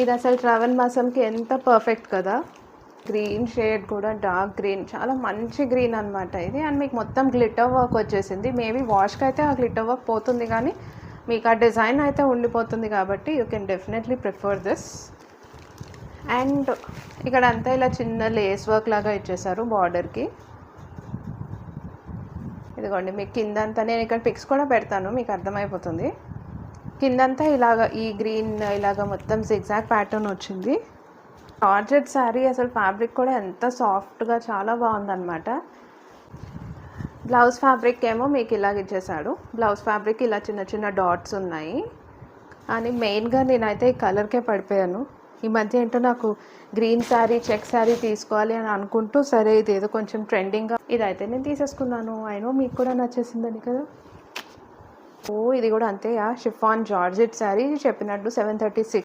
ఇది అసలు శ్రావణ మాసంకి ఎంత పర్ఫెక్ట్ కదా. గ్రీన్ షేడ్ కూడా డార్క్ గ్రీన్, చాలా మంచి గ్రీన్ అనమాట ఇది. అండ్ మీకు మొత్తం గ్లిటర్ వర్క్ వచ్చేసింది. మేబీ వాష్కి అయితే ఆ గ్లిటర్ వర్క్ పోతుంది, కానీ మీకు ఆ డిజైన్ అయితే ఉండిపోతుంది, కాబట్టి you can definitely prefer this. And ఇక్కడ అంతా ఇలా చిన్న లేస్ వర్క్ లాగా ఇచ్చేసారు బార్డర్కి. ఇదిగోండి మీకు కిందంతా, నేను ఇక్కడ పిక్స్ కూడా పెడతాను మీకు అర్థమైపోతుంది. కిందంతా ఇలాగ ఈ గ్రీన్ ఇలాగ మొత్తం జిగ్జాగ్ ప్యాటర్న్ వచ్చింది. జార్జెట్ శారీ, అసలు ఫ్యాబ్రిక్ కూడా ఎంత సాఫ్ట్గా చాలా బాగుందన్నమాట. బ్లౌజ్ ఫ్యాబ్రిక్ ఏమో మీకు ఇలాగ ఇచ్చేసాడు. బ్లౌజ్ ఫ్యాబ్రిక్ ఇలా చిన్న చిన్న డాట్స్ ఉన్నాయి. అని మెయిన్గా నేనైతే ఈ కలర్కే పడిపోయాను. ఈ మధ్య ఏంటో నాకు గ్రీన్ శారీ, చెక్ శారీ తీసుకోవాలి అని అనుకుంటూ, సరే ఇదేదో కొంచెం ట్రెండింగ్గా ఇదైతే నేను తీసేసుకున్నాను. అయినో మీకు కూడా నచ్చేసిందని కదా. ఓ ఇది కూడా అంతే, షిఫాన్ జార్జెట్ శారీ చెప్పినట్టు 736.